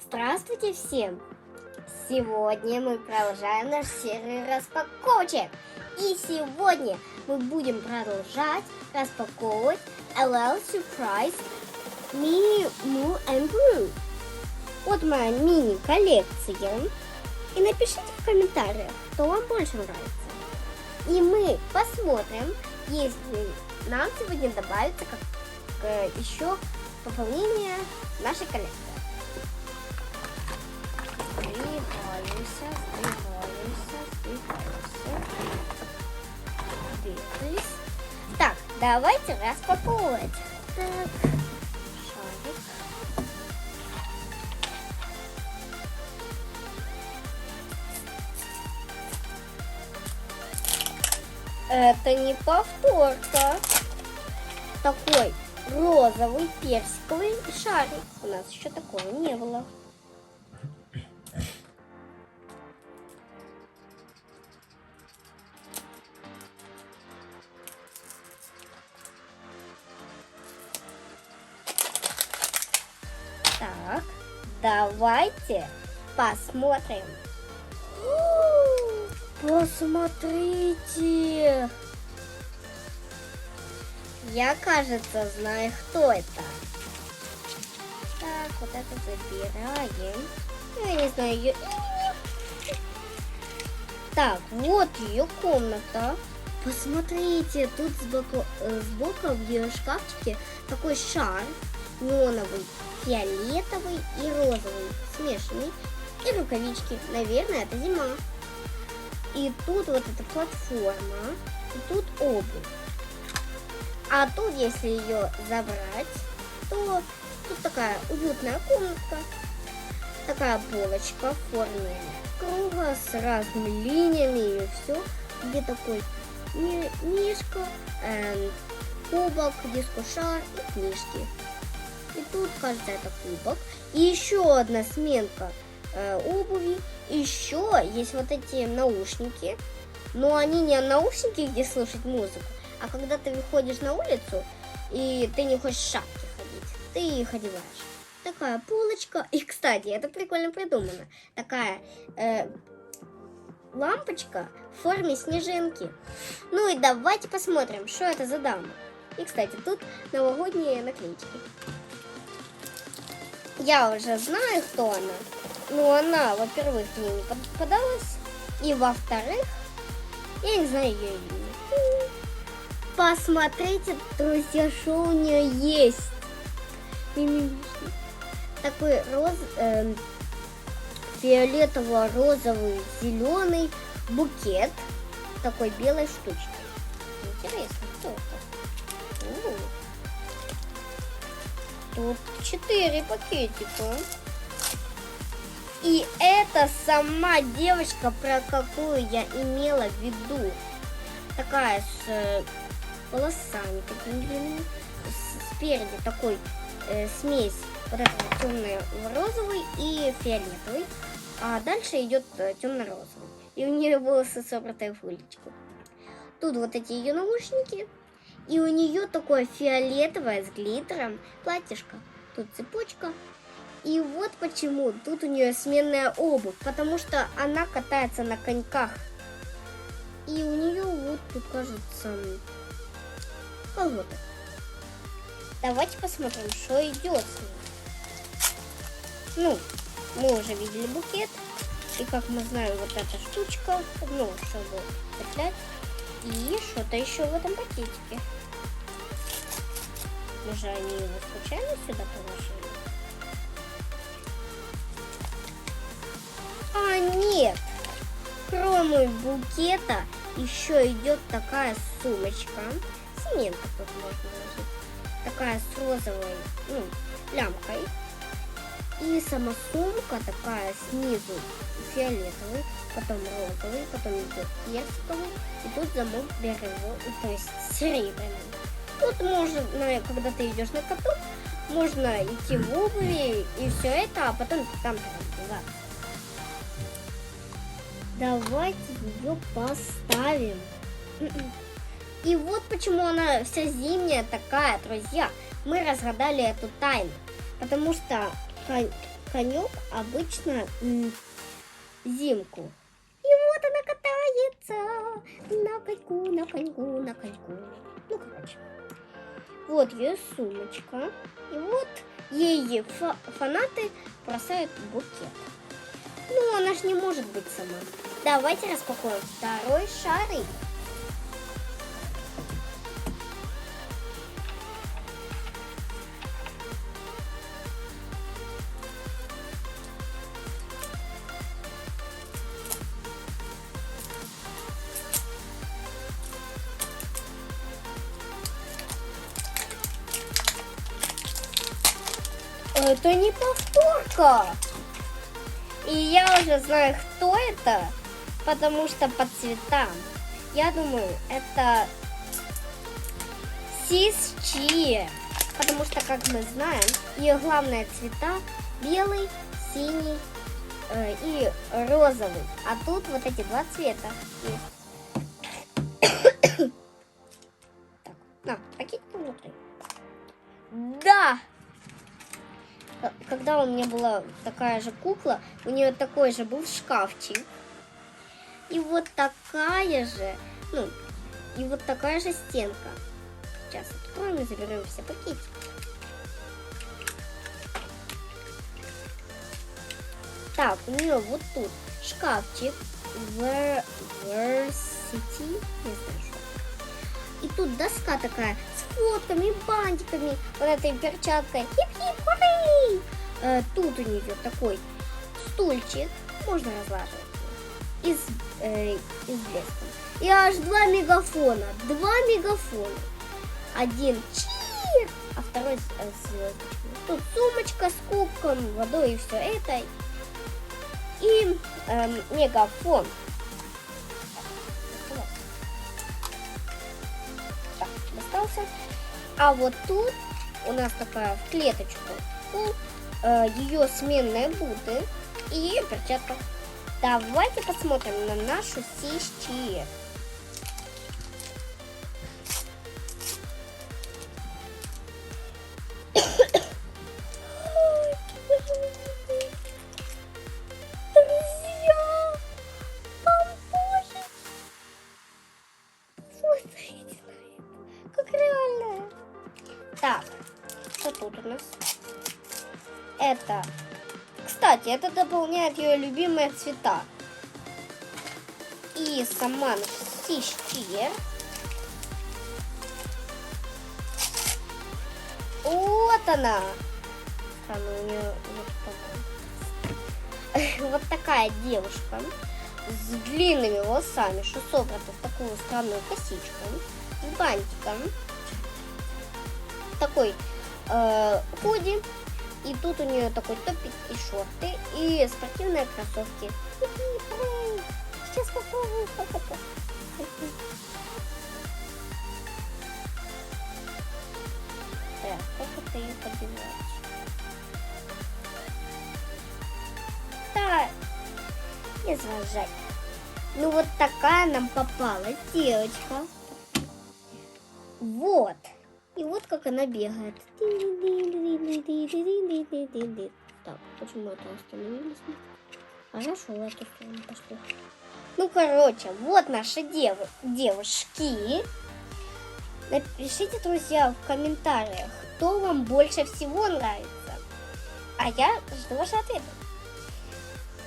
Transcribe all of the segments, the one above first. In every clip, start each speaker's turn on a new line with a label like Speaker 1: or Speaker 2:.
Speaker 1: Здравствуйте всем! Сегодня мы продолжаем нашу серию распаковочек. И сегодня мы будем продолжать распаковывать LL Surprise Mini Moo and Brew. Вот моя мини-коллекция. И напишите в комментариях, что вам больше нравится. И мы посмотрим, если нам сегодня добавится еще пополнение нашей коллекции. Сдвигаемся. Так, давайте распаковывать. Так, шарик. Это не повторка. Такой розовый персиковый шарик. У нас еще такого не было. Так, давайте посмотрим. Посмотрите! Я, кажется, знаю, кто это. Так, вот это забираем. Я не знаю ее. Так, вот ее комната. Посмотрите, тут сбоку в ее шкафчике такой шар неоновый, фиолетовый и розовый, смешанный. И рукавички. Наверное, это зима. И тут вот эта платформа. И тут обувь. А тут, если ее забрать, то тут такая уютная комнатка. Такая полочка в форме круга с разными линиями и все. Где такой мишка, кубок, дискошар и книжки. И тут, кажется, это кубок. И еще одна сменка обуви. Еще есть вот эти наушники. Но они не наушники, где слушать музыку. А когда ты выходишь на улицу, и ты не хочешь в шапке ходить, ты их одеваешь. Такая полочка. И, кстати, это прикольно придумано. Такая лампочка в форме снежинки. Ну и давайте посмотрим, что это за дама. И, кстати, тут новогодние наклеечки. Я уже знаю, кто она. Но она, во-первых, мне не попадалась. И, во-вторых, я не знаю ее имя. Посмотрите, друзья, что у нее есть. Такой фиолетово-розовый, зеленый букет такой белой штучки. Интересно, кто это? Тут 4 пакетика. И это сама девочка, про какую я имела в виду. Такая с волосами такими длинными. Спереди такой смесь вот этого темно-розовый и фиолетовый. А дальше идет темно-розовый. И у нее волосы собраны в уличку. Тут вот эти ее наушники. И у нее такое фиолетовое с глиттером платьишко. Тут цепочка. И вот почему тут у нее сменная обувь. Потому что она катается на коньках. И у нее вот тут, кажется, колготы. Давайте посмотрим, что идет с ней. Ну, мы уже видели букет. И как мы знаем, вот эта штучка, ну, чтобы цеплять. И что-то еще в этом пакетике. Может, они его случайно сюда положили? А нет! Кроме букета еще идет такая сумочка. Семенка тут можно ложить. Такая с розовой лямкой. И сама сумка такая снизу фиолетовый, потом розовый, потом идет персиковый. И тут замок бирюзовый, то есть серебряный. Тут можно, когда ты идешь на каток, можно идти в обуви и все это, а потом там раздеваться. Давайте ее поставим. И вот почему она вся зимняя такая, друзья. Мы разгадали эту тайну. Потому что конек обычно Зимку. И вот она катается на коньку, на коньку, на коньку. Ну, короче. Вот ее сумочка. И вот ей фанаты бросают букет. Ну, она же не может быть сама. Давайте распакуем второй шарик. Это не повторка. И я уже знаю, кто это, потому что по цветам. Я думаю, это Сис-Чиа, потому что, как мы знаем, ее главные цвета белый, синий и розовый. А тут вот эти два цвета есть. Так, на, прикинь внутри. Да! Когда у меня была такая же кукла, у нее такой же был шкафчик. И вот такая же, ну, и вот такая же стенка. Сейчас откроем и заберем все пакетики. Так, у нее вот тут шкафчик Varsity, не знаю что. И тут доска такая с фотками, бантиками, вот этой перчаткой. Хип-хип, хуррей! Тут у нее такой стульчик, можно разлаживать, из блеска. И аж два мегафона. Один чир, а второй с звездочками. Тут сумочка с кубком, водой и все это. И мегафон. Так, достался. А вот тут у нас такая в клеточку ее сменные буты и ее перчатка. Давайте посмотрим на нашу Сис-Чиа. Так, что тут у нас? Это, кстати, это дополняет ее любимые цвета. И сама Сис-Чиа. Вот она. У нее вот такая девушка с длинными волосами, что собрана в такую странную косичку, с бантиком. Такой худи, и тут у нее такой топик и шорты, и спортивные кроссовки. Сейчас попробую. Так, как это ее поднимать? Да, не зважать. Ну вот такая нам попалась девочка. Вот. И вот как она бегает. Так, почему это остановились? Хорошо, в эту сторону пошли. Ну, короче, вот наши девушки. Напишите, друзья, в комментариях, кто вам больше всего нравится. А я жду ваши ответы.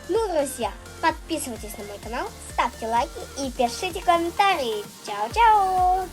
Speaker 1: Ну, друзья, подписывайтесь на мой канал, ставьте лайки и пишите комментарии. Чао-чао!